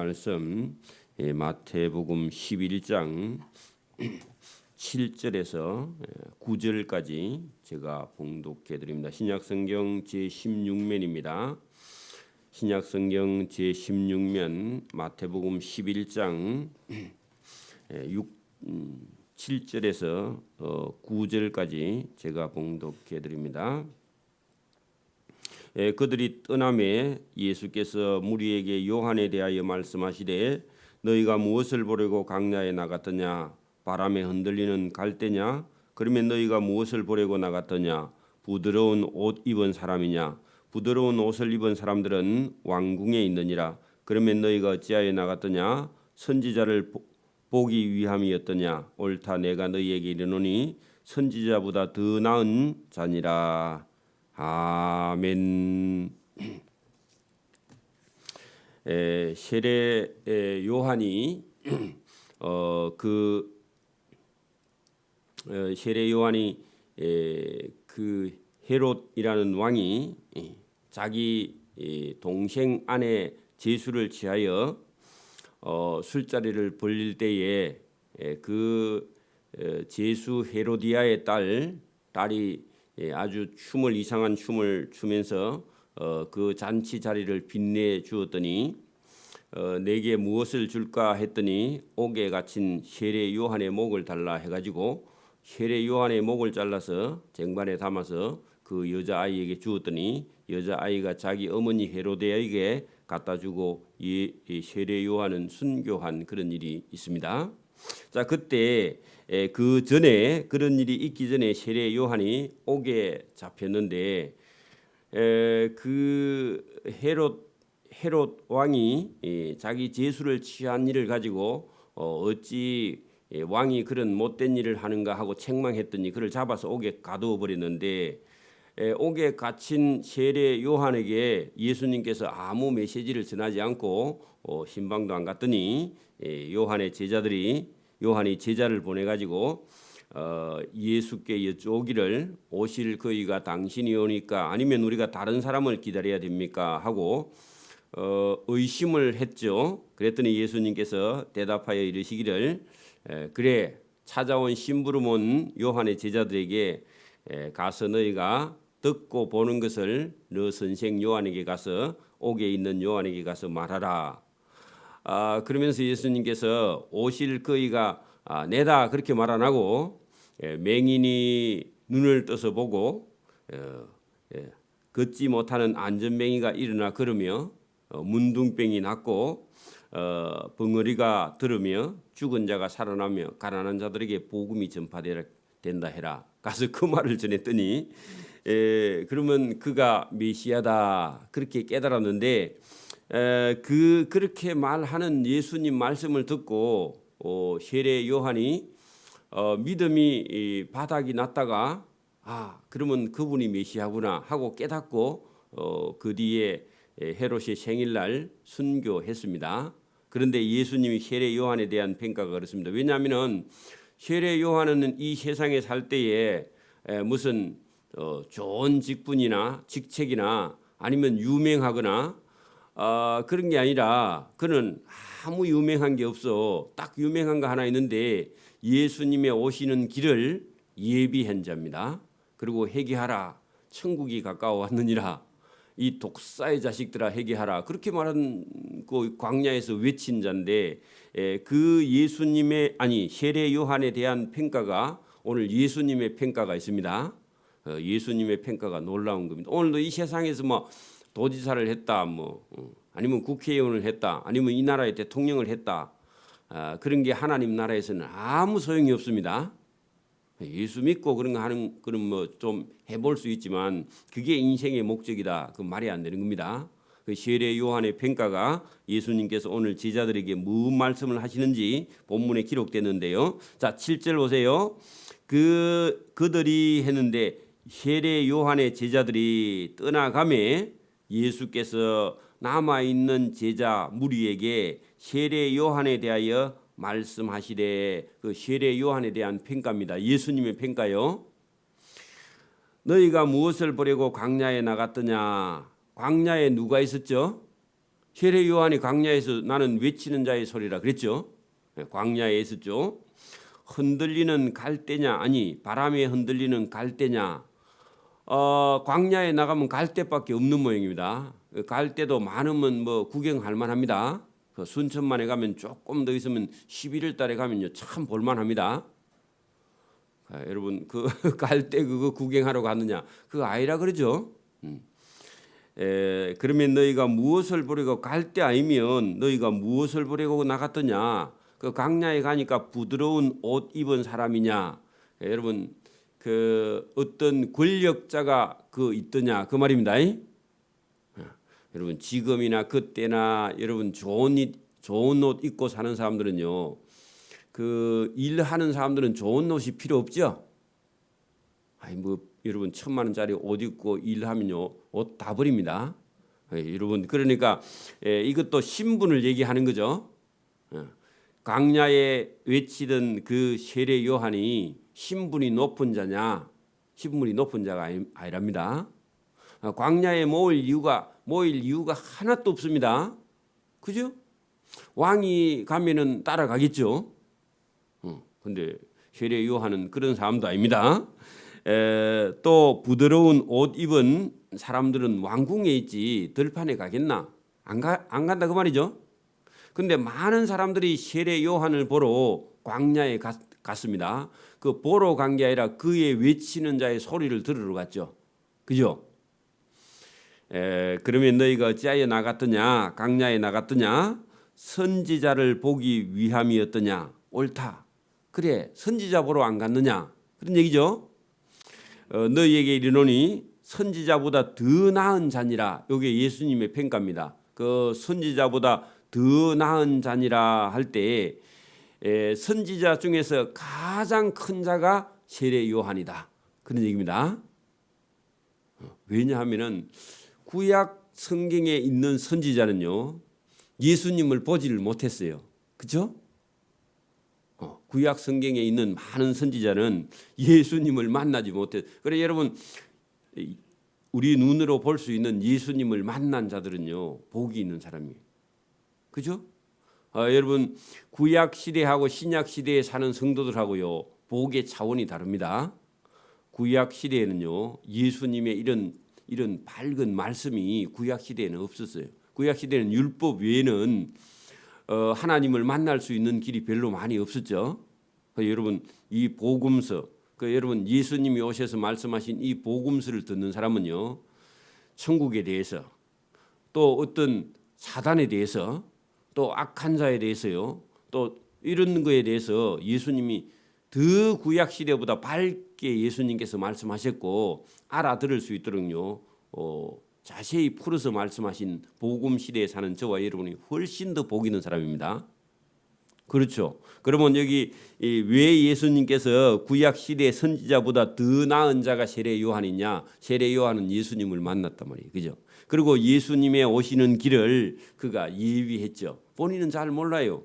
말씀 마태복음 11장 7절에서 9절까지 제가 봉독해 드립니다. 신약성경 제16면입니다. 신약성경 제16면 마태복음 11장 7절에서 9절까지 제가 봉독해 드립니다. 그들이 떠남에 예수께서 무리에게 요한에 대하여 말씀하시되 너희가 무엇을 보려고 광야에 나갔더냐? 바람에 흔들리는 갈대냐? 그러면 너희가 무엇을 보려고 나갔더냐? 부드러운 옷 입은 사람이냐? 부드러운 옷을 입은 사람들은 왕궁에 있느니라. 그러면 너희가 어찌하여 나갔더냐? 선지자를 보기 위함이었더냐? 옳다, 내가 너희에게 이르노니 선지자보다 더 나은 자니라. 아멘. 세례 요한이 세례 요한이 그 헤롯이라는 왕이 자기 동생 아내 제수를 취하여 술자리를 벌릴 때에 그 제수 헤로디아의 딸이 아주 이상한 춤을 추면서 그 잔치 자리를 빛내 주었더니 내게 무엇을 줄까 했더니 옥에 갇힌 세례 요한의 목을 달라 해가지고 세례 요한의 목을 잘라서 쟁반에 담아서 그 여자아이에게 주었더니 여자아이가 자기 어머니 헤로데에게 갖다 주고 세례 요한은 순교한 그런 일이 있습니다. 자, 그때 그 전에 그런 일이 있기 전에 세례 요한이 옥에 잡혔는데 그 헤롯 왕이 자기 제수를 취한 일을 가지고 어찌 왕이 그런 못된 일을 하는가 하고 책망했더니 그를 잡아서 옥에 가두어 버렸는데 옥에 갇힌 세례 요한에게 예수님께서 아무 메시지를 전하지 않고 신방도 안 갔더니 요한이 제자를 보내 가지고 예수께 여쭈기를 오실 그이가 당신이 오니까 아니면 우리가 다른 사람을 기다려야 됩니까 하고 의심을 했죠. 그랬더니 예수님께서 대답하여 이르시기를 그래, 찾아온 심부름 온 요한의 제자들에게 가서 너희가 듣고 보는 것을 너 선생 요한에게 가서 옥에 있는 요한에게 가서 말하라. 그러면서 예수님께서 오실 그이가 내다 그렇게 말 안 하고 맹인이 눈을 떠서 보고 걷지 못하는 안전뱅이가 일어나 걸으며 문둥병이 낫고 벙어리가 들으며 죽은 자가 살아나며 가난한 자들에게 복음이 전파된다 해라. 가서 그 말을 전했더니 그러면 그가 메시아다 그렇게 깨달았는데 그렇게 말하는 예수님 말씀을 듣고 세례 요한이 믿음이 바닥이 났다가 그러면 그분이 메시아구나 하고 깨닫고 그 뒤에 헤롯의 생일날 순교했습니다. 그런데 예수님이 세례 요한에 대한 평가가 그렇습니다. 왜냐하면 세례 요한은 이 세상에 살 때에 무슨 좋은 직분이나 직책이나 아니면 유명하거나 그런 게 아니라 그는 아무 유명한 게 없어. 딱 유명한 거 하나 있는데 예수님의 오시는 길을 예비한 자입니다. 그리고 회개하라, 천국이 가까워 왔느니라. 이 독사의 자식들아 회개하라. 그렇게 말한 그 광야에서 외친 자인데 그 세례 요한에 대한 평가가 오늘 예수님의 평가가 있습니다. 예수님의 평가가 놀라운 겁니다. 오늘도 이 세상에서 뭐 도지사를 했다, 아니면 국회의원을 했다, 아니면 이 나라의 대통령을 했다, 그런 게 하나님 나라에서는 아무 소용이 없습니다. 예수 믿고 그런 거 하는 그런 좀 해볼 수 있지만 그게 인생의 목적이다. 그 말이 안 되는 겁니다. 그 세례 요한의 평가가 예수님께서 오늘 제자들에게 무슨 말씀을 하시는지 본문에 기록됐는데요. 자, 7절 보세요. 그들이 했는데 세례 요한의 제자들이 떠나가매 예수께서 남아있는 제자 무리에게 세례 요한에 대하여 말씀하시되 그 세례 요한에 대한 평가입니다. 예수님의 평가요. 너희가 무엇을 보려고 광야에 나갔더냐? 광야에 누가 있었죠? 세례 요한이 광야에서 나는 외치는 자의 소리라 그랬죠. 광야에 있었죠. 흔들리는 갈대냐, 아니 바람에 흔들리는 갈대냐. 광야에 나가면 갈대밖에 없는 모양입니다. 갈대도 많으면 뭐 구경할 만합니다. 그 순천만에 가면 조금 더 있으면 11월 달에 가면요 참 볼만합니다. 여러분 그 갈대 그거 구경하러 갔느냐? 그거 아니라 그러죠. 그러면 너희가 무엇을 보려고 갈대 아니면 너희가 무엇을 보려고 나갔더냐? 그 광야에 가니까 부드러운 옷 입은 사람이냐? 여러분 그 어떤 권력자가 그 있더냐 그 말입니다. 여러분 지금이나 그때나 여러분 좋은 옷 입고 사는 사람들은요. 그 일하는 사람들은 좋은 옷이 필요 없죠. 아니 뭐 여러분 1,000만 원짜리 옷 입고 일하면요 옷 다 버립니다. 여러분 그러니까 이것도 신분을 얘기하는 거죠. 광야에 외치던 그 세례 요한이 신분이 높은 자냐? 신분이 높은 자가 아니랍니다. 광야에 모일 이유가 하나도 없습니다. 그죠? 왕이 가면은 따라가겠죠. 근데 세례 요한은 그런 사람도 아닙니다. 또 부드러운 옷 입은 사람들은 왕궁에 있지 들판에 가겠나? 안 간다 그 말이죠. 근데 많은 사람들이 세례 요한을 보러 광야에 갔습니다. 그 보러 간 게 아니라 그의 외치는 자의 소리를 들으러 갔죠. 그죠? 그러면 너희가 어찌하여 나갔더냐? 광야에 나갔더냐? 선지자를 보기 위함이었더냐? 옳다. 그래 선지자 보러 안 갔느냐? 그런 얘기죠. 너희에게 이르노니 선지자보다 더 나은 자니라. 이게 예수님의 평가입니다. 그 선지자보다 더 나은 자니라 할 때 선지자 중에서 가장 큰 자가 세례 요한이다. 그런 얘기입니다. 왜냐하면은 구약 성경에 있는 선지자는요 예수님을 보지를 못했어요. 그렇죠? 구약 성경에 있는 많은 선지자는 예수님을 만나지 못했어요. 그래 여러분 우리 눈으로 볼 수 있는 예수님을 만난 자들은요 복이 있는 사람이에요. 그죠? 여러분 구약 시대하고 신약 시대에 사는 성도들하고요 복의 차원이 다릅니다. 구약 시대에는요 예수님의 이런 밝은 말씀이 구약 시대에는 없었어요. 구약 시대는 율법 외에는 하나님을 만날 수 있는 길이 별로 많이 없었죠. 여러분 이 복음서, 여러분 예수님이 오셔서 말씀하신 이 복음서를 듣는 사람은요 천국에 대해서 또 어떤 사단에 대해서 또 악한 자에 대해서요 또 이런 거에 대해서 예수님이 더 구약 시대보다 밝게 예수님께서 말씀하셨고 알아들을 수 있도록요 자세히 풀어서 말씀하신 복음 시대에 사는 저와 여러분이 훨씬 더 복 있는 사람입니다. 그렇죠. 그러면 여기 왜 예수님께서 구약 시대 선지자보다 더 나은 자가 세례 요한이냐? 세례 요한은 예수님을 만났단 말이에요. 그죠? 그리고 예수님의 오시는 길을 그가 예비했죠. 본인은 잘 몰라요.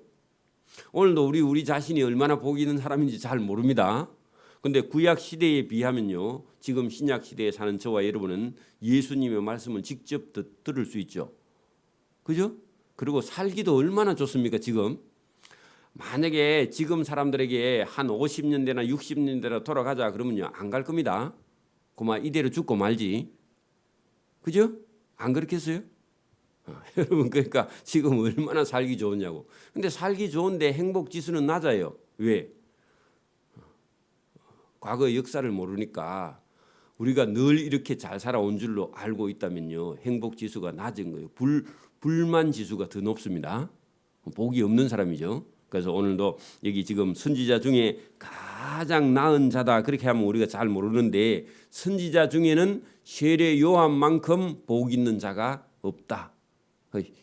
오늘도 우리 자신이 얼마나 복 있는 사람인지 잘 모릅니다. 근데 구약 시대에 비하면요. 지금 신약 시대에 사는 저와 여러분은 예수님의 말씀을 직접 들을 수 있죠. 그죠? 그리고 살기도 얼마나 좋습니까, 지금? 만약에 지금 사람들에게 한 50년대나 60년대로 돌아가자 그러면요. 안 갈 겁니다. 그만 이대로 죽고 말지. 그죠? 안 그렇겠어요? 여러분 그러니까 지금 얼마나 살기 좋으냐고. 근데 살기 좋은데 행복 지수는 낮아요. 왜? 과거 역사를 모르니까 우리가 늘 이렇게 잘 살아온 줄로 알고 있다면요. 행복 지수가 낮은 거예요. 불만 지수가 더 높습니다. 복이 없는 사람이죠. 그래서 오늘도 여기 지금 선지자 중에 가장 나은 자다 그렇게 하면 우리가 잘 모르는데 선지자 중에는 세례 요한만큼 복 있는 자가 없다.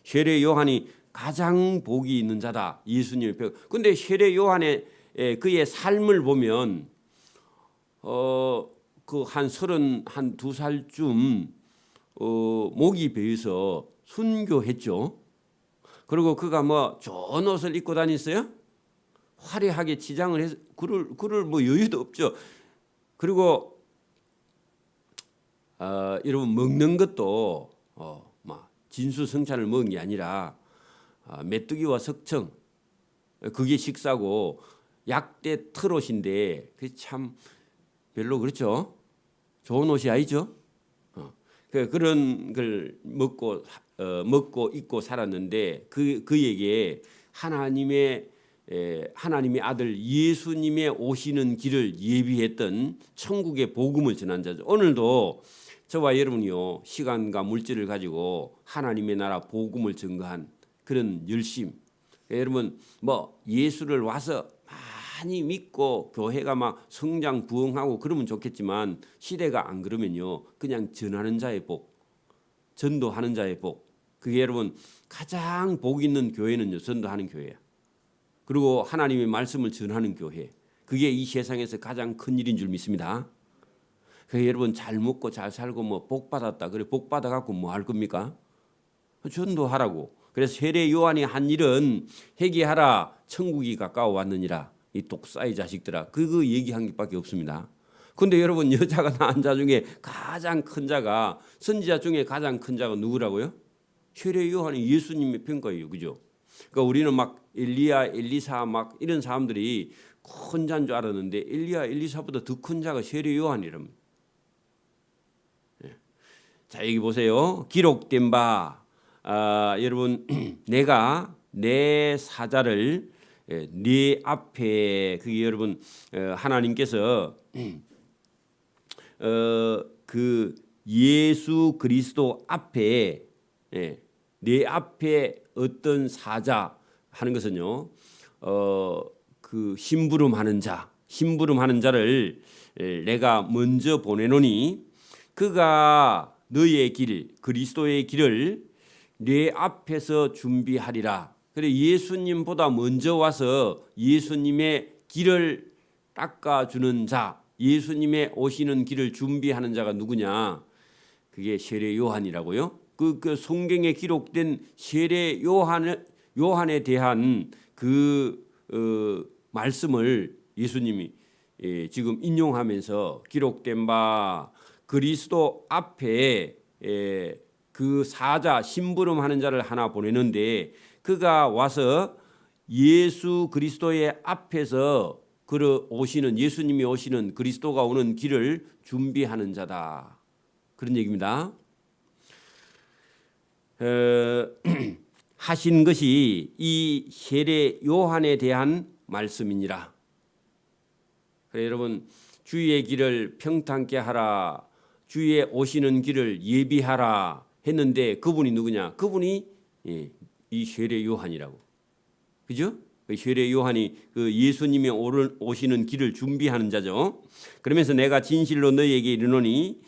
세례 요한이 가장 복이 있는 자다. 예수님의 표. 근데 세례 요한의 그의 삶을 보면 그 한 32살쯤 목이 베어서 순교했죠. 그리고 그가 뭐 좋은 옷을 입고 다녔어요. 화려하게 치장을 해서 그럴 뭐 여유도 없죠. 그리고 여러분 먹는 것도 막 진수성찬을 먹은 게 아니라 메뚜기와 석청, 그게 식사고 약대 털옷인데 그게 참 별로 그렇죠. 좋은 옷이 아니죠. 그런 걸 먹고 입고 살았는데 그에게 하나님의 아들 예수님의 오시는 길을 예비했던 천국의 복음을 전한 자죠. 오늘도 저와 여러분이요, 시간과 물질을 가지고 하나님의 나라 복음을 증거한 그런 열심. 여러분 뭐 예수를 와서 많이 믿고 교회가 막 성장 부흥하고 그러면 좋겠지만 시대가 안 그러면요, 그냥 전하는 자의 복, 전도하는 자의 복. 그게 여러분 가장 복 있는 교회는요, 전도하는 교회야. 그리고 하나님의 말씀을 전하는 교회, 그게 이 세상에서 가장 큰 일인 줄 믿습니다. 그래서 여러분 잘 먹고 잘 살고 뭐 복 받았다 그래, 복 받아 갖고 뭐 할 겁니까? 전도하라고. 그래서 세례 요한이 한 일은 회개하라, 천국이 가까워 왔느니라. 이 독사의 자식들아, 그거 얘기한 게밖에 없습니다. 근데 여러분, 여자가 낳은 자 중에 가장 큰 자가, 선지자 중에 가장 큰 자가 누구라고요? 세례 요한이 예수님의 평가예요, 그죠? 그러니까 우리는 막 엘리야, 엘리사 막 이런 사람들이 큰 자인 줄 알았는데 엘리야, 엘리사보다 더 큰 자가 세례 요한이랍니다. 자, 여기 보세요. 기록된 바, 여러분 내가 내 사자를 네 앞에, 그게 여러분 하나님께서 그 예수 그리스도 앞에, 내 앞에 어떤 사자 하는 것은요, 그 심부름하는 자를 내가 먼저 보내노니 그가 너의 길, 그리스도의 길을 내 앞에서 준비하리라. 그래, 예수님보다 먼저 와서 예수님의 길을 닦아주는 자, 예수님의 오시는 길을 준비하는 자가 누구냐? 그게 세례 요한이라고요. 그 성경에 기록된 세례 요한에 대한 그 말씀을 예수님이 지금 인용하면서 기록된 바 그리스도 앞에 그 사자, 심부름하는 자를 하나 보내는데 그가 와서 예수 그리스도의 앞에서 오시는, 예수님이 오시는, 그리스도가 오는 길을 준비하는 자다, 그런 얘기입니다. 하신 것이 이 세례 요한에 대한 말씀이니라. 그래, 여러분, 주의 길을 평탄케 하라, 주의 오시는 길을 예비하라 했는데 그분이 누구냐? 그분이 이 세례 요한이라고. 그죠? 세례 요한이 그 예수님이 오시는 길을 준비하는 자죠. 그러면서 내가 진실로 너희에게 이르노니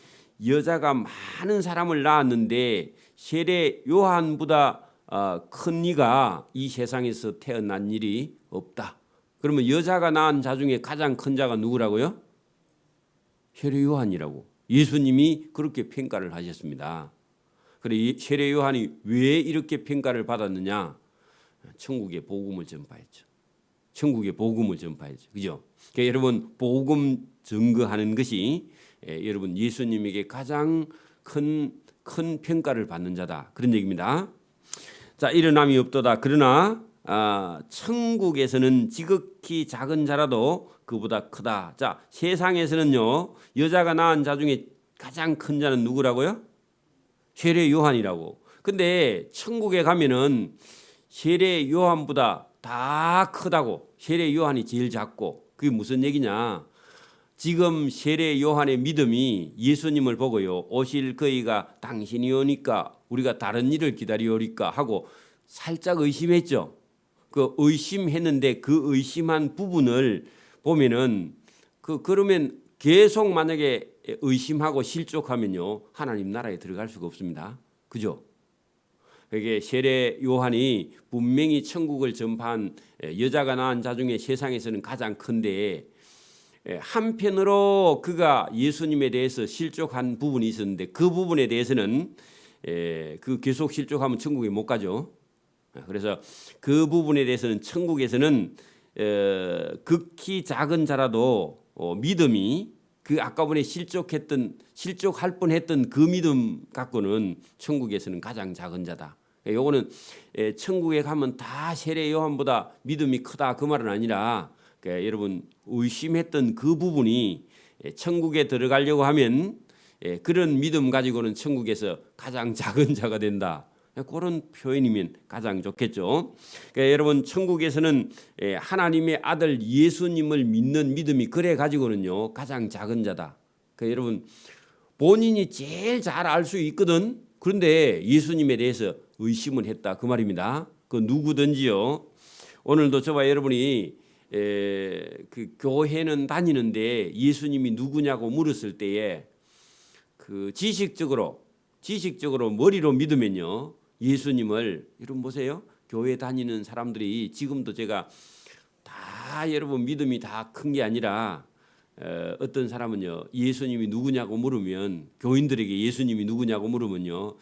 여자가 많은 사람을 낳았는데 세례 요한보다 큰 이가 이 세상에서 태어난 일이 없다. 그러면 여자가 낳은 자 중에 가장 큰 자가 누구라고요? 세례 요한이라고. 예수님이 그렇게 평가를 하셨습니다. 그래, 세례 요한이 왜 이렇게 평가를 받았느냐? 천국의 복음을 전파했죠. 천국의 복음을 전파했죠. 그죠? 그러니까 여러분, 복음 증거하는 것이 여러분 예수님에게 가장 큰 평가를 받는 자다, 그런 얘기입니다. 자, 일어남이 없도다. 그러나 천국에서는 지극히 작은 자라도 그보다 크다. 자, 세상에서는요, 여자가 낳은 자 중에 가장 큰 자는 누구라고요? 세례 요한이라고. 근데 천국에 가면은 세례 요한보다 다 크다고. 세례 요한이 제일 작고. 그게 무슨 얘기냐? 지금 세례 요한의 믿음이 예수님을 보고요, 오실 그이가 당신이 오니까 우리가 다른 일을 기다리오리까 하고 살짝 의심했죠. 그 의심했는데 그 의심한 부분을 보면은 그러면 계속 만약에 의심하고 실족하면요, 하나님 나라에 들어갈 수가 없습니다. 그죠? 그게 세례 요한이 분명히 천국을 전파한 여자가 낳은 자 중에 세상에서는 가장 큰데, 한편으로 그가 예수님에 대해서 실족한 부분이 있었는데 그 부분에 대해서는 그 계속 실족하면 천국에 못 가죠. 그래서 그 부분에 대해서는 천국에서는 극히 작은 자라도 믿음이 그 아까 전에 실족할 뻔했던 그 믿음 갖고는 천국에서는 가장 작은 자다. 요거는 천국에 가면 다 세례 요한보다 믿음이 크다 그 말은 아니라 여러분 의심했던 그 부분이 천국에 들어가려고 하면 그런 믿음 가지고는 천국에서 가장 작은 자가 된다. 그런 표현이면 가장 좋겠죠. 그러니까 여러분 천국에서는 하나님의 아들 예수님을 믿는 믿음이 그래 가지고는요 가장 작은 자다. 그러니까 여러분 본인이 제일 잘 알 수 있거든. 그런데 예수님에 대해서 의심을 했다 그 말입니다. 그 누구든지요. 오늘도 저와 여러분이 그 교회는 다니는데 예수님이 누구냐고 물었을 때에 그 지식적으로 머리로 믿으면요 예수님을 여러분 보세요. 교회 다니는 사람들이 지금도 제가 다 여러분 믿음이 다 큰 게 아니라 어떤 사람은요 예수님이 누구냐고 물으면 교인들에게 예수님이 누구냐고 물으면요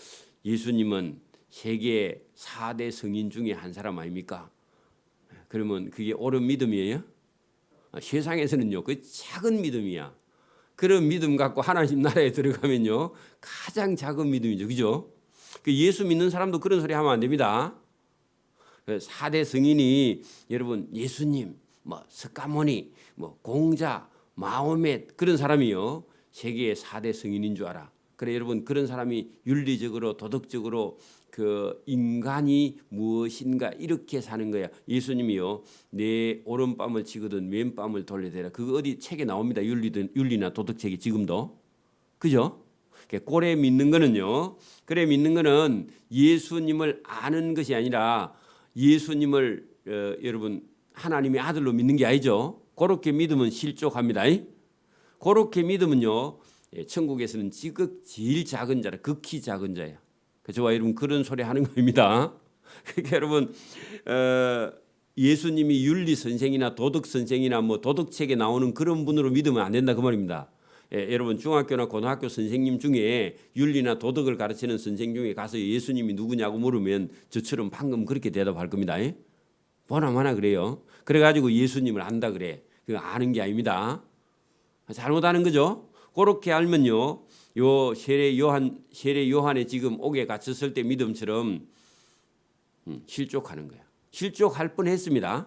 예수님은 세계 4대 성인 중에 한 사람 아닙니까? 그러면 그게 옳은 믿음이에요? 세상에서는요 그 작은 믿음이야. 그런 믿음 갖고 하나님 나라에 들어가면요 가장 작은 믿음이죠. 그죠? 그 예수 믿는 사람도 그런 소리 하면 안 됩니다. 4대 성인이 여러분 예수님, 뭐 스가모니, 뭐 공자, 마호멧 그런 사람이요 세계의 4대 성인인 줄 알아. 그래 여러분 그런 사람이 윤리적으로 도덕적으로 그 인간이 무엇인가 이렇게 사는 거야. 예수님이요 내 오른뺨을 치거든 왼뺨을 돌려대라. 그거 어디 책에 나옵니다. 윤리나 도덕책이 지금도. 그죠? 꼴에 믿는 거는요. 그래 믿는 거는 예수님을 아는 것이 아니라 예수님을 여러분 하나님의 아들로 믿는 게 아니죠. 그렇게 믿으면 실족합니다. 그렇게 믿으면요 천국에서는 지극 제일 작은 자라 극히 작은 자야. 저와 여러분 그런 소리 하는 겁니다. 그러니까 여러분 예수님이 윤리 선생이나 도덕 선생이나 뭐 도덕책에 나오는 그런 분으로 믿으면 안 된다 그 말입니다. 여러분 중학교나 고등학교 선생님 중에 윤리나 도덕을 가르치는 선생 중에 가서 예수님이 누구냐고 물으면 저처럼 방금 그렇게 대답할 겁니다. 보나마나 그래요. 그래가지고 예수님을 안다 그래. 그거 아는 게 아닙니다. 잘못하는 거죠. 그렇게 알면요, 요 세례 요한의 지금 옥에 갇혔을 때 믿음처럼 실족하는 거야. 실족할 뻔했습니다.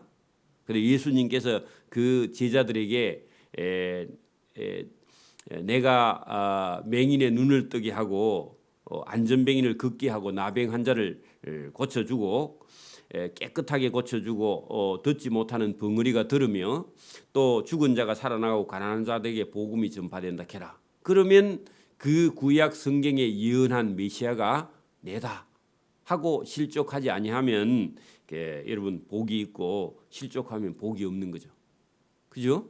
그런데 예수님께서 그 제자들에게 내가 맹인의 눈을 뜨게 하고 안전뱅이를 걷게 하고 나병 환자를 고쳐주고 깨끗하게 고쳐주고 듣지 못하는 벙어리가 들으며 또 죽은 자가 살아나고 가난한 자들에게 복음이 전파된다 해라. 그러면 그 구약 성경에 예언한 메시아가 내다 하고 실족하지 아니하면 여러분 복이 있고 실족하면 복이 없는 거죠. 그죠?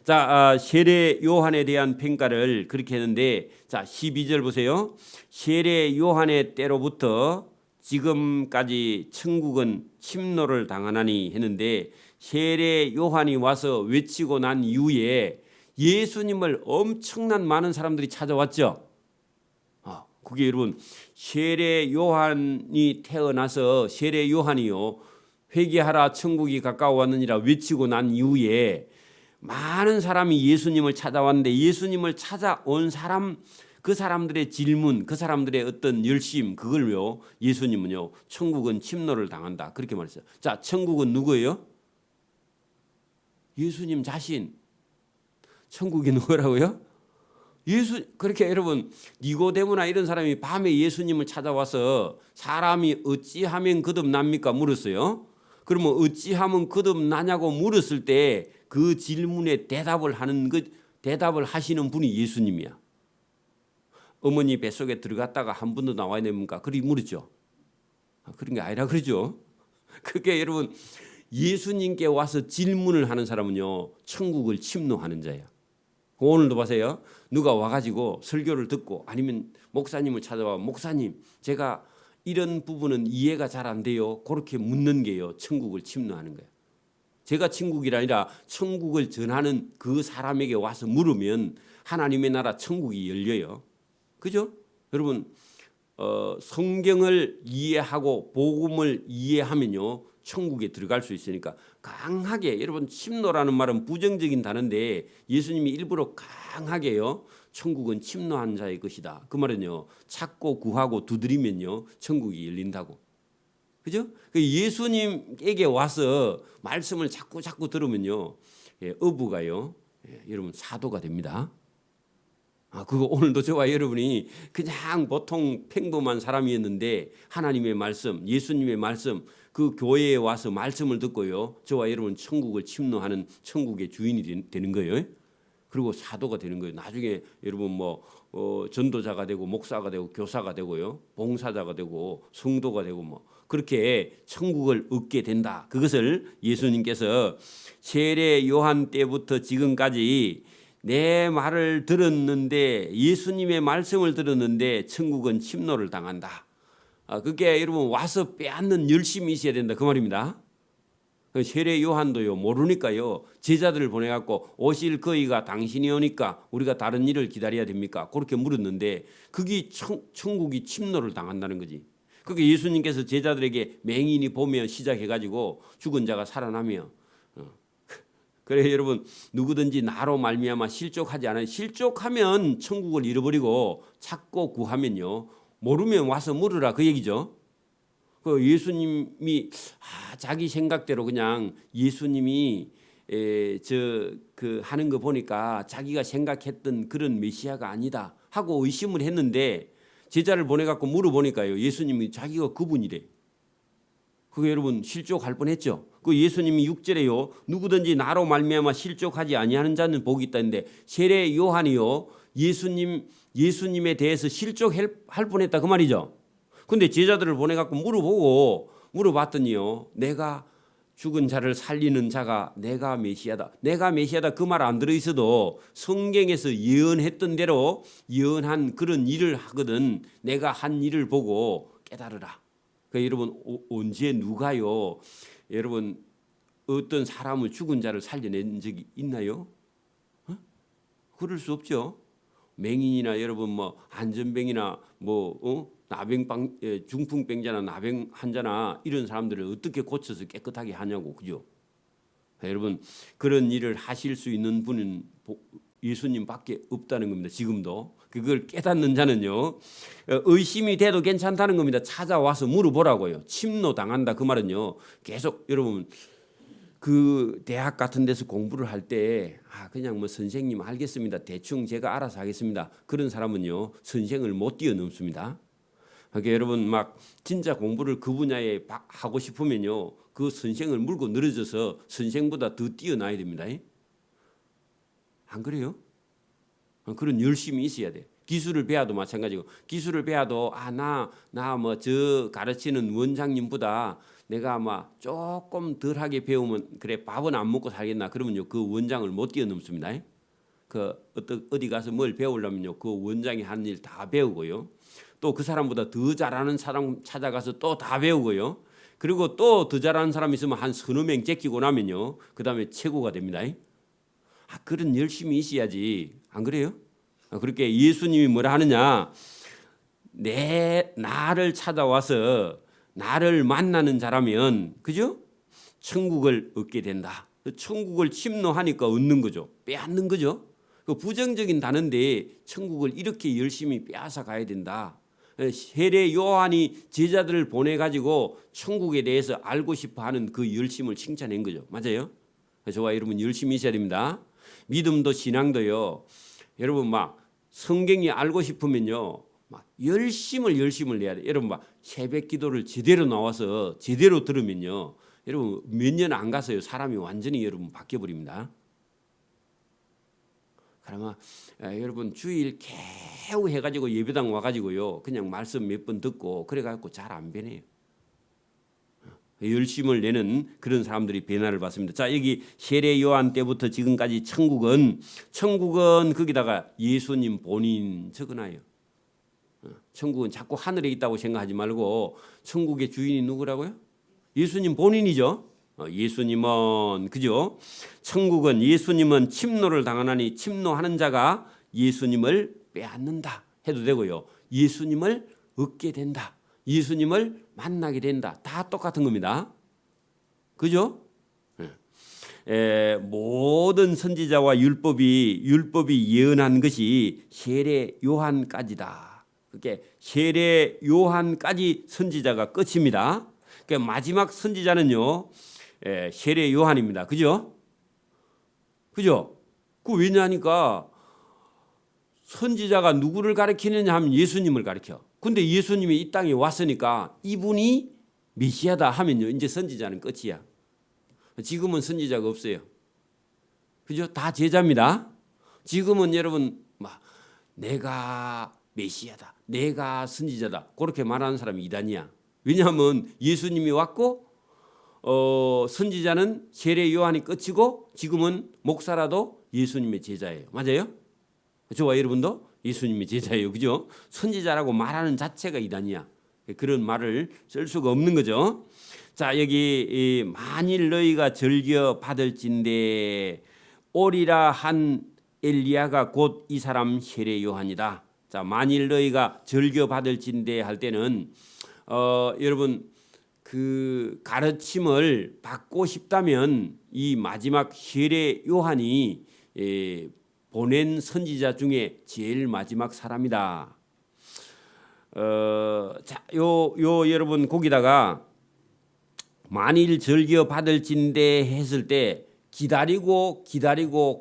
자, 세례 요한에 대한 평가를 그렇게 했는데 자 12절 보세요. 세례 요한의 때로부터 지금까지 천국은 침노를 당하나니 했는데 세례 요한이 와서 외치고 난 이후에 예수님을 엄청난 많은 사람들이 찾아왔죠. 그게 여러분 세례 요한이 태어나서 세례 요한이요 회개하라 천국이 가까워왔느니라 외치고 난 이후에 많은 사람이 예수님을 찾아왔는데 예수님을 찾아온 사람 그 사람들의 질문 그 사람들의 어떤 열심 그걸요 예수님은요 천국은 침노를 당한다 그렇게 말했어요. 자 천국은 누구예요? 예수님 자신. 천국이 누구라고요? 그렇게 여러분 니고데모나 이런 사람이 밤에 예수님을 찾아와서 사람이 어찌하면 거듭납니까 물었어요. 그러면 어찌하면 거듭나냐고 물었을 때 그 질문에 대답을 하시는 분이 예수님이야. 어머니 뱃속에 들어갔다가 한 번도 나와야 됩니까? 그렇게 물었죠. 그런 게 아니라 그러죠. 그게 여러분 예수님께 와서 질문을 하는 사람은요 천국을 침노하는 자예요. 오늘도 보세요. 누가 와가지고 설교를 듣고 아니면 목사님을 찾아와 목사님 제가 이런 부분은 이해가 잘 안 돼요. 그렇게 묻는 게요 천국을 침노하는 거예요. 제가 천국이 아니라 천국을 전하는 그 사람에게 와서 물으면 하나님의 나라 천국이 열려요. 그죠? 여러분 성경을 이해하고 복음을 이해하면요 천국에 들어갈 수 있으니까 강하게, 여러분 침노라는 말은 부정적인 단어인데 예수님이 일부러 강하게요, 천국은 침노한 자의 것이다. 그 말은요, 찾고 구하고 두드리면요 천국이 열린다고. 그죠? 예수님에게 와서 말씀을 자꾸 들으면요, 어부가요, 여러분 사도가 됩니다. 그거 오늘도 저와 여러분이 그냥 보통 평범한 사람이었는데 하나님의 말씀, 예수님의 말씀, 그 교회에 와서 말씀을 듣고요, 저와 여러분 천국을 침노하는 천국의 주인이 되는 거예요. 그리고 사도가 되는 거예요. 나중에 여러분 전도자가 되고 목사가 되고 교사가 되고요, 봉사자가 되고 성도가 되고 그렇게 천국을 얻게 된다. 그것을 예수님께서 세례 요한 때부터 지금까지 내 말을 들었는데, 예수님의 말씀을 들었는데 천국은 침노를 당한다. 그게 여러분 와서 빼앗는 열심이 있어야 된다 그 말입니다. 세례 요한도요 모르니까요 제자들을 보내갖고 오실 거이가 당신이 오니까 우리가 다른 일을 기다려야 됩니까? 그렇게 물었는데 그게 천국이 침노를 당한다는 거지. 그게 예수님께서 제자들에게 맹인이 보며 시작해가지고 죽은 자가 살아나며, 그래 여러분 누구든지 나로 말미암아 실족하지 않아요. 실족하면 천국을 잃어버리고 찾고 구하면요 모르면 와서 물으라 그 얘기죠. 그 예수님이 자기 생각대로 그냥 예수님이 하는 거 보니까 자기가 생각했던 그런 메시아가 아니다 하고 의심을 했는데 제자를 보내갖고 물어보니까요 예수님이 자기가 그분이래. 그게 여러분 실족할 뻔했죠. 그 예수님이 6절에요 누구든지 나로 말미암아 실족하지 아니하는 자는 복이 있다는데 세례 요한이요 예수님에 대해서 실족할 뻔했다 그 말이죠. 근데 제자들을 보내갖고 물어봤더니요 내가 죽은 자를 살리는 자가 내가 메시아다. 내가 메시아다 그 말 안 들어있어도 성경에서 예언했던 대로 예언한 그런 일을 하거든. 내가 한 일을 보고 깨달으라. 그러니까 여러분 언제 누가요 여러분 어떤 사람을 죽은 자를 살려낸 적이 있나요? 그럴 수 없죠. 맹인이나 여러분 안전병이나 중풍병자나 나병 환자나 이런 사람들을 어떻게 고쳐서 깨끗하게 하냐고, 그죠? 여러분 그런 일을 하실 수 있는 분은 예수님밖에 없다는 겁니다. 지금도 그걸 깨닫는 자는요 의심이 돼도 괜찮다는 겁니다. 찾아와서 물어보라고요. 침노 당한다 그 말은요 계속 여러분 그 대학 같은 데서 공부를 할 때 그냥 선생님 알겠습니다. 대충 제가 알아서 하겠습니다. 그런 사람은요 선생을 못 뛰어넘습니다. 그러니까 여러분 진짜 공부를 그 분야에 하고 싶으면요 그 선생을 물고 늘어져서 선생보다 더 뛰어나야 됩니다. 안 그래요? 그런 열심이 있어야 돼. 기술을 배워도 마찬가지고 기술을 배워도 저 가르치는 원장님보다 내가 조금 덜하게 배우면 그래 밥은 안 먹고 살겠나 그러면요 그 원장을 못 뛰어넘습니다. 어디 가서 뭘 배우려면요 그 원장이 하는 일 다 배우고요. 또 그 사람보다 더 잘하는 사람 찾아가서 또 다 배우고요. 그리고 또 더 잘하는 사람 있으면 한 서너 명 제끼고 나면요 그 다음에 최고가 됩니다. 그런 열심이 있어야지. 안 그래요? 그렇게 예수님이 뭐라 하느냐, 나를 찾아와서 나를 만나는 자라면 그죠? 천국을 얻게 된다. 천국을 침노하니까 얻는 거죠. 빼앗는 거죠. 그 부정적인 단어인데 천국을 이렇게 열심히 빼앗아 가야 된다. 세례 요한이 제자들을 보내가지고 천국에 대해서 알고 싶어하는 그 열심을 칭찬한 거죠. 맞아요? 저와 여러분 열심히 있어야 됩니다. 믿음도 신앙도요. 여러분 성경이 알고 싶으면요 열심을 해야 돼. 여러분 새벽 기도를 제대로 나와서 제대로 들으면요 여러분 몇 년 안 가서요 사람이 완전히 여러분 바뀌어 버립니다. 그러면 여러분 주일 겨우 해가지고 예배당 와가지고요 그냥 말씀 몇 번 듣고 그래가지고 잘 안 변해요. 열심을 내는 그런 사람들이 변화를 받습니다. 자, 여기 세례 요한 때부터 지금까지 천국은 거기다가 예수님 본인 적어놔요. 천국은 자꾸 하늘에 있다고 생각하지 말고 천국의 주인이 누구라고요? 예수님 본인이죠. 예수님은 그죠? 천국은 예수님은 침노를 당하나니 침노하는 자가 예수님을 빼앗는다 해도 되고요. 예수님을 얻게 된다. 예수님을 만나게 된다. 다 똑같은 겁니다. 그죠? 모든 선지자와 율법이 예언한 것이 세례 요한까지다. 그게 세례 요한까지 선지자가 끝입니다. 그러니까 마지막 선지자는요, 세례 요한입니다. 그죠? 그죠? 그 왜냐하니까 선지자가 누구를 가리키느냐 하면 예수님을 가리켜. 근데 예수님이 이 땅에 왔으니까 이분이 메시아다 하면요, 이제 선지자는 끝이야. 지금은 선지자가 없어요. 그죠? 다 제자입니다. 지금은 여러분 막 내가 메시아다, 내가 선지자다 그렇게 말하는 사람이 이단이야. 왜냐하면 예수님이 왔고 선지자는 세례 요한이 끝이고 지금은 목사라도 예수님의 제자예요. 맞아요? 저와 여러분도 예수님의 제자예요. 그죠? 선지자라고 말하는 자체가 이단이야. 그런 말을 쓸 수가 없는 거죠. 자, 여기 만일 너희가 즐겨 받을진대 오리라 한 엘리야가 곧 이 사람 세례 요한이다. 자, 만일 너희가 즐겨 받을진대 할 때는 여러분 그 가르침을 받고 싶다면 이 마지막 세례 요한이 보낸 선지자 중에 제일 마지막 사람이다. 자, 여러분 거기다가 만일 즐겨 받을진대 했을 때 기다리고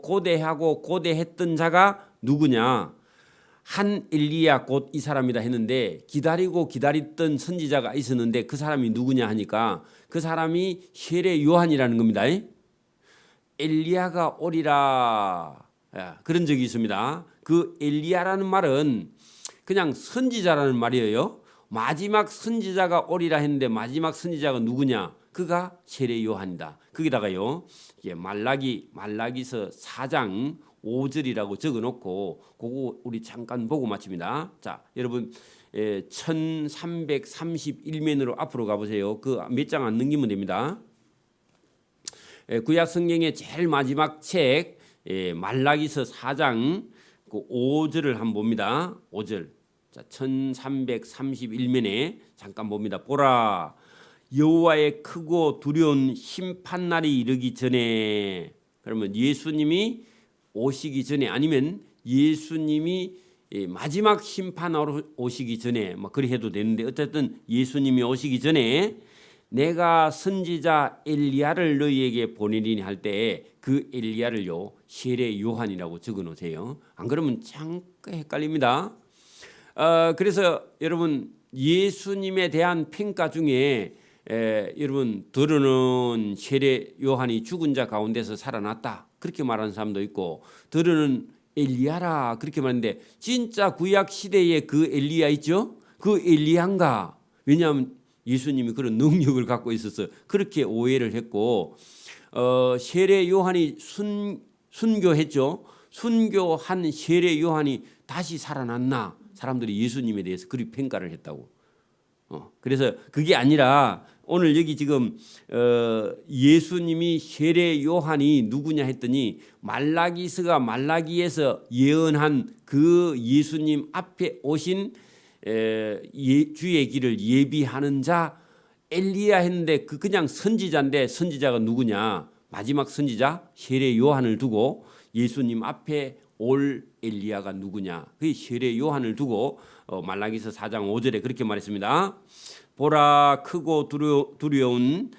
고대하고 고대했던 자가 누구냐? 한 엘리야 곧 이 사람이다 했는데 기다리고 기다렸던 선지자가 있었는데 그 사람이 누구냐 하니까 그 사람이 세례 요한이라는 겁니다. 엘리야가 오리라 그런 적이 있습니다. 그 엘리야라는 말은 그냥 선지자라는 말이에요. 마지막 선지자가 오리라 했는데 마지막 선지자가 누구냐? 그가 세례 요한이다. 거기다가요, 말라기서 4장 5절이라고 적어놓고 그거 우리 잠깐 보고 마칩니다. 자, 여러분 1331면으로 앞으로 가보세요. 그 몇 장 안 넘기면 됩니다. 구약 성경의 제일 마지막 책 말라기서 4장 그 5절을 한번 봅니다. 5절. 자, 1331면에 잠깐 봅니다. 보라, 여호와의 크고 두려운 심판 날이 이르기 전에, 그러면 예수님이 오시기 전에 아니면 예수님이 마지막 심판하러 오시기 전에 뭐 그리 해도 되는데 어쨌든 예수님이 오시기 전에 내가 선지자 엘리야를 너희에게 보내리니 할 때 그 엘리야를요 세례 요한이라고 적어 놓으세요. 안 그러면 잠깐 헷갈립니다. 그래서 여러분 예수님에 대한 평가 중에 여러분 들으는 세례 요한이 죽은 자 가운데서 살아났다 그렇게 말하는 사람도 있고 들으는 엘리야라 그렇게 말하는데 진짜 구약 시대에 그 엘리야 있죠? 그 엘리야인가? 왜냐하면 예수님이 그런 능력을 갖고 있어서 그렇게 오해를 했고 세례 요한이 순교했죠. 순교한 세례 요한이 다시 살아났나? 사람들이 예수님에 대해서 그리 평가를 했다고. 그래서 그게 아니라 오늘 여기 지금 예수님이 세례 요한이 누구냐 했더니 말라기서가 말라기에서 예언한 그 예수님 앞에 오신 주의 길을 예비하는 자 엘리야 했는데 그 그냥 선지자인데 선지자가 누구냐? 마지막 선지자 세례 요한을 두고 예수님 앞에 올 엘리야가 누구냐? 그 세례 요한을 두고 말라기서 4장 5절에 그렇게 말했습니다. 보라, 크고 두려운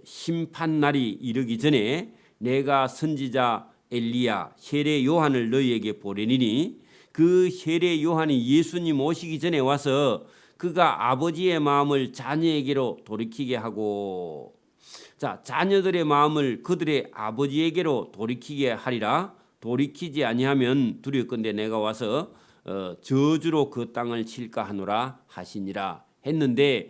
심판 날이 이르기 전에 내가 선지자 엘리야 세례 요한을 너희에게 보내리니 그 세례 요한이 예수님 오시기 전에 와서 그가 아버지의 마음을 자녀에게로 돌이키게 하고, 자, 자녀들의 마음을 그들의 아버지에게로 돌이키게 하리라. 돌이키지 아니하면 두렵건대 내가 와서 저주로 그 땅을 칠까 하노라 하시니라 했는데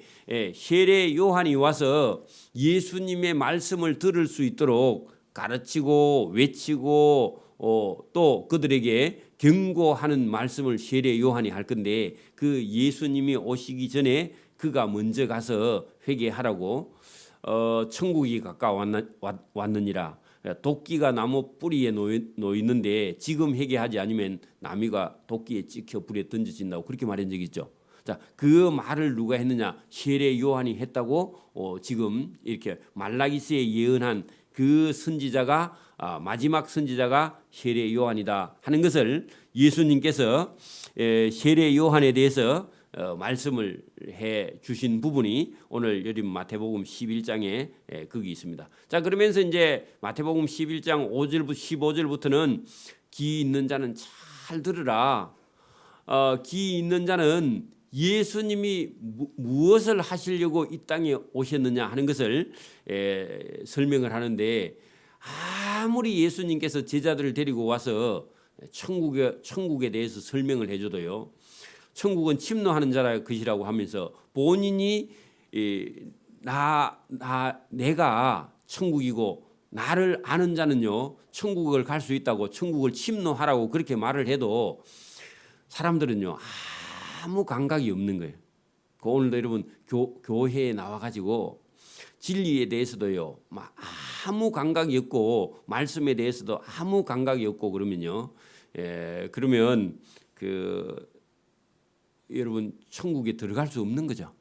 세례 요한이 와서 예수님의 말씀을 들을 수 있도록 가르치고 외치고 또 그들에게 경고하는 말씀을 세례 요한이 할 건데 그 예수님이 오시기 전에 그가 먼저 가서 회개하라고 천국이 가까웠느니라. 도끼가 나무 뿌리에 놓여 있는데 지금 회개하지 않으면 나무가 도끼에 찍혀 불에 던져진다고 그렇게 말한 적이 있죠. 자, 그 말을 누가 했느냐? 세례 요한이 했다고 지금 이렇게 말라기스에 예언한 그 선지자가 마지막 선지자가 세례 요한이다 하는 것을 예수님께서 세례 요한에 대해서 말씀을 해 주신 부분이 오늘 여기 마태복음 11장에 거기 있습니다. 자, 그러면서 이제 마태복음 11장 5절부터 15절부터는 귀 있는 자는 잘 들으라. 귀 있는 자는 예수님이 무엇을 하시려고 이 땅에 오셨느냐 하는 것을 설명을 하는데, 아무리 예수님께서 제자들을 데리고 와서 천국에 대해서 설명을 해줘도요, 천국은 침노하는 자라 것이라고 하면서 본인이 내가 천국이고 나를 아는 자는요 천국을 갈 수 있다고, 천국을 침노하라고 그렇게 말을 해도 사람들은요 아무 감각이 없는 거예요. 오늘도 여러분 교회에 나와가지고 진리에 대해서도요 막 아무 감각이 없고 말씀에 대해서도 아무 감각이 없고 그러면요, 그러면 여러분 천국에 들어갈 수 없는 거죠.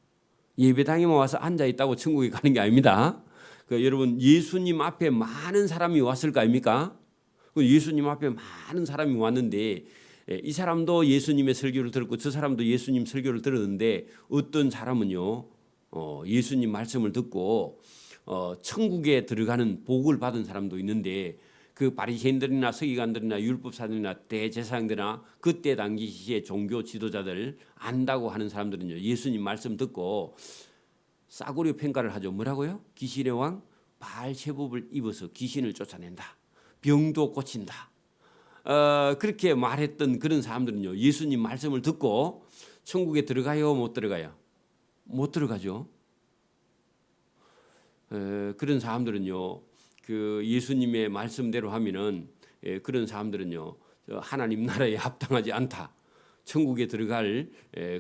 예배당에만 와서 앉아 있다고 천국에 가는 게 아닙니다. 여러분 예수님 앞에 많은 사람이 왔을 거 아닙니까? 예수님 앞에 많은 사람이 왔는데 이 사람도 예수님의 설교를 들었고 저 사람도 예수님 설교를 들었는데 어떤 사람은요 예수님 말씀을 듣고 천국에 들어가는 복을 받은 사람도 있는데, 그 바리새인들이나 서기관들이나 율법사들이나 대제사장들이나 그때 당시의 종교 지도자들 안다고 하는 사람들은요 예수님 말씀 듣고 싸구려 평가를 하죠. 뭐라고요? 귀신의 왕 바알세붑을 입어서 귀신을 쫓아낸다, 병도 고친다, 그렇게 말했던 그런 사람들은요 예수님 말씀을 듣고 천국에 들어가요, 못 들어가요? 못 들어가죠. 그런 사람들은요 그 예수님의 말씀대로 하면은 그런 사람들은요 하나님 나라에 합당하지 않다, 천국에 들어갈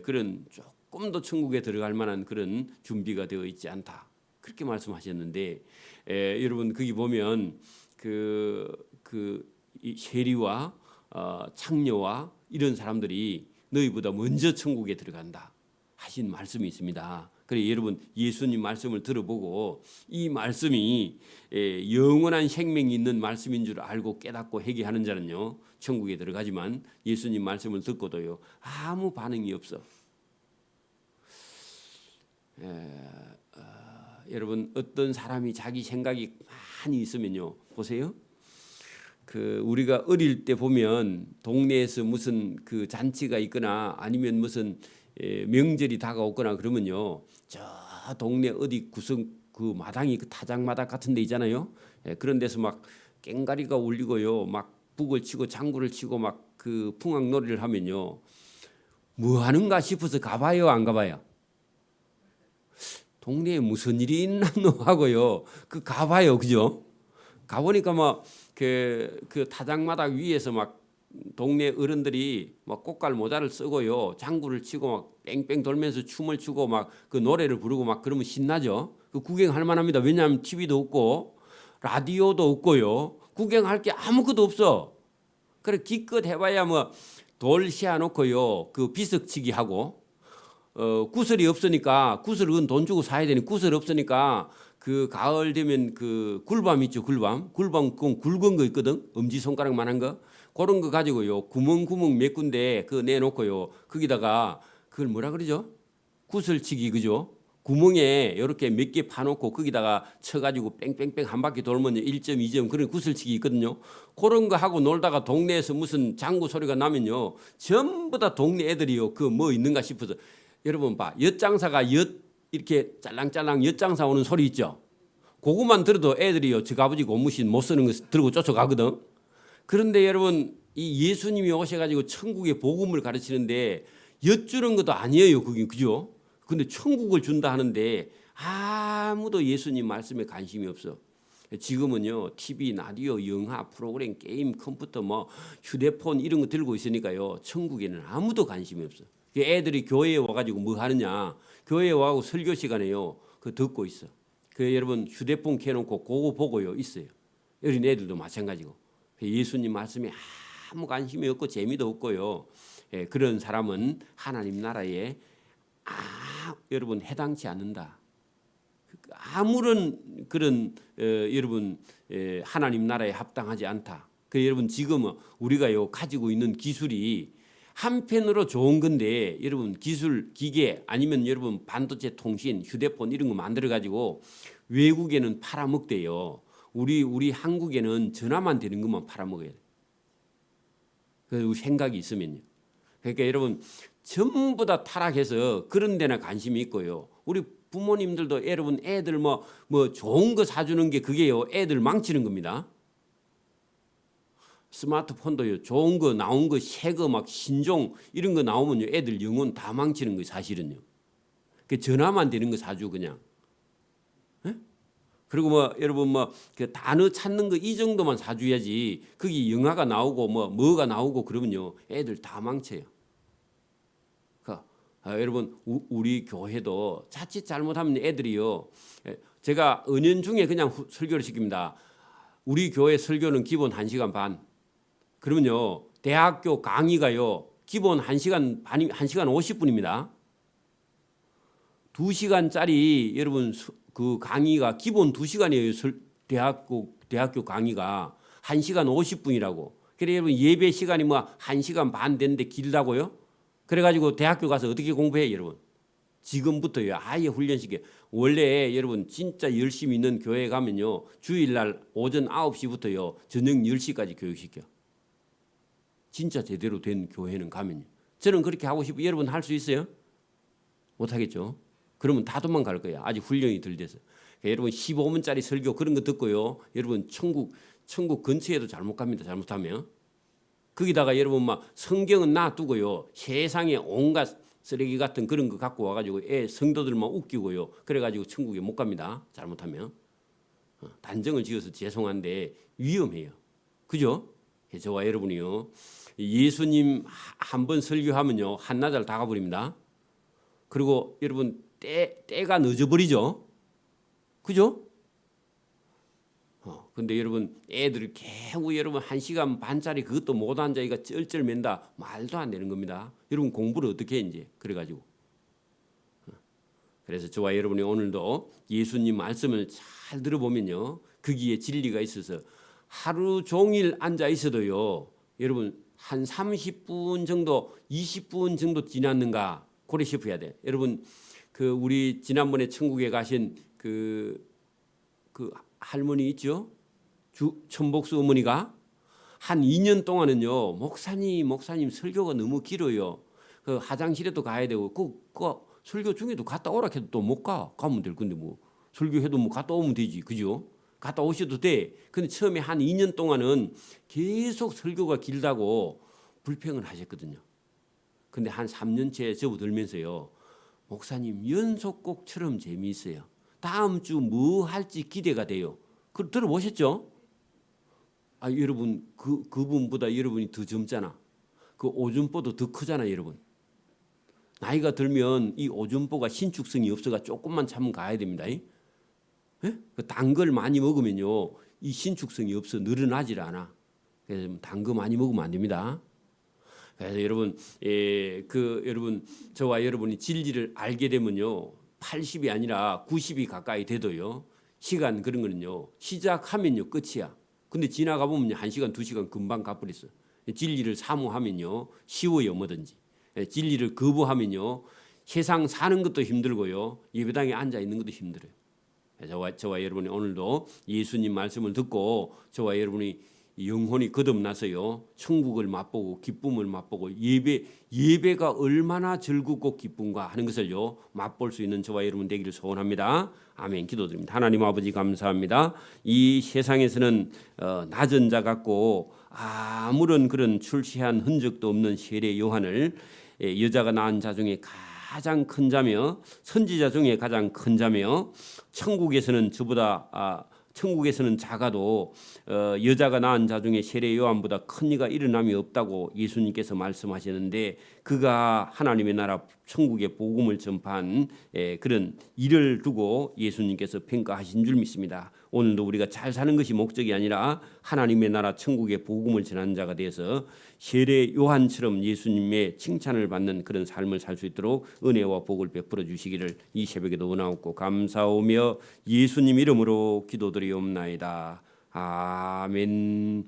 그런 조금 더 천국에 들어갈 만한 그런 준비가 되어 있지 않다, 그렇게 말씀하셨는데, 여러분 거기 보면 이 세리와 창녀와 이런 사람들이 너희보다 먼저 천국에 들어간다 하신 말씀이 있습니다. 그래 여러분 예수님 말씀을 들어보고 이 말씀이 영원한 생명이 있는 말씀인 줄 알고 깨닫고 회개하는 자는요 천국에 들어가지만, 예수님 말씀을 듣고도요 아무 반응이 없어. 여러분 어떤 사람이 자기 생각이 많이 있으면요 보세요. 우리가 어릴 때 보면 동네에서 무슨 그 잔치가 있거나 아니면 무슨 명절이 다가오거나 그러면요 저 동네 어디 구석 그 마당이 그 타작마당 같은 데 있잖아요. 그런 데서 막 꽹가리가 울리고요 막 북을 치고 장구를 치고 막 그 풍악놀이를 하면요 뭐 하는가 싶어서 가봐요, 안 가봐요? 동네에 무슨 일이 있나 하고요 가봐요, 그죠? 가보니까 막 그 타작마당 위에서 막 동네 어른들이 막 꽃갈 모자를 쓰고요 장구를 치고 막 뺑뺑 돌면서 춤을 추고 막 그 노래를 부르고 막 그러면 신나죠. 구경할 만합니다. 왜냐하면 TV도 없고 라디오도 없고요 구경할 게 아무것도 없어. 그래 기껏 해봐야 뭐 돌 세워놓고요 그 비석치기 하고, 구슬이 없으니까 구슬은 돈 주고 사야 되니 구슬 없으니까 그 가을 되면 그 굴밤 있죠. 굴밤 그건 굵은 거 있거든, 엄지손가락만한 거. 그런 거 가지고요 구멍 몇 군데 내놓고요 거기다가 그걸 뭐라 그러죠? 구슬치기, 그죠? 구멍에 이렇게 몇 개 파놓고 거기다가 쳐가지고 뺑뺑뺑 한 바퀴 돌면 1점 2점 그런 구슬치기 있거든요. 그런 거 하고 놀다가 동네에서 무슨 장구 소리가 나면요 전부 다 동네 애들이요 그 뭐 있는가 싶어서, 여러분 봐, 엿장사가 이렇게 짤랑짤랑 엿장사 오는 소리 있죠. 그것만 들어도 애들이요 저 아버지 고무신 못 쓰는 거 들고 쫓아가거든. 그런데 여러분 이 예수님이 오셔가지고 천국의 복음을 가르치는데 엿주는 것도 아니에요, 그게, 그죠? 근데 천국을 준다 하는데 아무도 예수님 말씀에 관심이 없어. 지금은요 TV, 라디오, 영화, 프로그램, 게임, 컴퓨터, 뭐 휴대폰 이런 거 들고 있으니까요 천국에는 아무도 관심이 없어. 애들이 교회에 와가지고 뭐 하느냐, 교회에 와가지고 설교 시간에요 듣고 있어. 여러분 휴대폰 켜놓고 그거 보고요 있어요. 어린 애들도 마찬가지고. 예수님 말씀에 아무 관심이 없고 재미도 없고요 그런 사람은 하나님 나라에 여러분 해당치 않는다. 아무런 그런 여러분 하나님 나라에 합당하지 않다. 그 여러분 지금 우리가요 가지고 있는 기술이 한편으로 좋은 건데 여러분 기술 기계 아니면 여러분 반도체 통신 휴대폰 이런 거 만들어 가지고 외국에는 팔아먹대요. 우리 한국에는 전화만 되는 것만 팔아먹어야 돼. 그 생각이 있으면요. 그러니까 여러분 전부 다 타락해서 그런 데나 관심이 있고요. 우리 부모님들도 여러분 애들 뭐 좋은 거 사주는 게 그게요 애들 망치는 겁니다. 스마트폰도요 좋은 거 나온 거 새 거 막 신종 이런 거 나오면요 애들 영혼 다 망치는 거 사실은요. 그 전화만 되는 거 사주 그냥. 에? 그리고 뭐 여러분 뭐 그 단어 찾는 거 이 정도만 사줘야지 거기 영화가 나오고 뭐가 나오고 그러면요 애들 다 망쳐요. 여러분 우리 교회도 자칫 잘못하면 애들이요. 제가 은연중에 그냥 설교를 시킵니다. 우리 교회 설교는 기본 1시간 반. 그러면요 대학교 강의가요 기본 1시간 반이 1시간 50분입니다. 2시간짜리 여러분 그 강의가 기본 2시간이에요. 대학교 강의가 1시간 50분이라고. 그래 여러분 예배 시간이 뭐 1시간 반 되는데 길다고요? 그래가지고 대학교 가서 어떻게 공부해 여러분? 지금부터요 아예 훈련시켜. 원래 여러분 진짜 열심히 있는 교회 가면요 주일날 오전 9시부터요 저녁 10시까지 교육시켜. 진짜 제대로 된 교회는 가면요. 저는 그렇게 하고 싶어요. 여러분 할 수 있어요? 못하겠죠. 그러면 다 도망갈 거예요. 아직 훈련이 덜 돼서. 그러니까 여러분 15분짜리 설교 그런 거 듣고요. 여러분 천국 근처에도 잘못 갑니다. 잘못하면. 거기다가 여러분 막 성경은 놔두고요. 세상에 온갖 쓰레기 같은 그런 거 갖고 와가지고 성도들만 웃기고요. 그래가지고 천국에 못 갑니다. 잘못하면. 단정을 지어서 죄송한데 위험해요. 그죠? 저와 여러분이요. 예수님 한 번 설교하면요. 한나절 다 가버립니다. 그리고 여러분 때가 늦어버리죠. 그죠? 근데 여러분 애들 겨우 여러분 1시간 반짜리 그것도 못 앉아 이가 쩔쩔맨다 말도 안 되는 겁니다. 여러분 공부를 어떻게 해 이제 그래가지고. 그래서 저와 여러분이 오늘도 예수님 말씀을 잘 들어보면요 거기에 진리가 있어서 하루 종일 앉아 있어도요 여러분 한 30분 정도 20분 정도 지났는가 고래 싶어야 돼. 여러분 그 우리 지난번에 천국에 가신 그 할머니 있죠? 천복수 어머니가 한 2년 동안은요 목사님 설교가 너무 길어요. 그 화장실에도 가야 되고 그 설교 중에도 갔다 오라 해도 또 못 가면 될 건데 뭐 설교해도 뭐 갔다 오면 되지 그죠? 갔다 오셔도 돼. 근데 처음에 한 2년 동안은 계속 설교가 길다고 불평을 하셨거든요. 근데 한 3년째 접어들면서요 목사님 연속곡처럼 재미있어요. 다음 주 뭐 할지 기대가 돼요. 그 들어보셨죠? 여러분 그분보다 여러분이 더 젊잖아. 그 오줌보도 더 크잖아, 여러분. 나이가 들면 이 오줌보가 신축성이 없어가 조금만 참으면 가야 됩니다. 그 단 걸 많이 먹으면요 이 신축성이 없어 늘어나질 않아. 그래서 단 거 많이 먹으면 안 됩니다. 그래서 여러분 여러분 저와 여러분이 진리를 알게 되면요 80이 아니라 90이 가까이 돼도요 시간 그런 거는요 시작하면요 끝이야. 근데 지나가 보면 1시간 2시간 금방 가버렸어. 진리를 사모하면요 쉬워요 뭐든지. 진리를 거부하면요 세상 사는 것도 힘들고요 예배당에 앉아 있는 것도 힘들어요. 저와 여러분이 오늘도 예수님 말씀을 듣고 저와 여러분이 영혼이 거듭나서요 천국을 맛보고 기쁨을 맛보고 예배가 얼마나 즐겁고 기쁜가 하는 것을요 맛볼 수 있는 저와 여러분 되기를 소원합니다. 아멘. 기도드립니다. 하나님 아버지 감사합니다. 이 세상에서는 낮은 자 같고 아무런 그런 출세한 흔적도 없는 세례 요한을 여자가 낳은 자 중에 가장 큰 자며 선지자 중에 가장 큰 자며 천국에서는 작아도 여자가 낳은 자 중에 세례 요한보다 큰 이가 일어남이 없다고 예수님께서 말씀하셨는데 그가 하나님의 나라 천국의 복음을 전파한 그런 일을 두고 예수님께서 평가하신 줄 믿습니다. 오늘도 우리가 잘 사는 것이 목적이 아니라 하나님의 나라 천국의 복음을 전하는 자가 되어서 세례 요한처럼 예수님의 칭찬을 받는 그런 삶을 살 수 있도록 은혜와 복을 베풀어 주시기를 이 새벽에도 원하옵고 감사하며 예수님 이름으로 기도드리옵나이다. 아멘.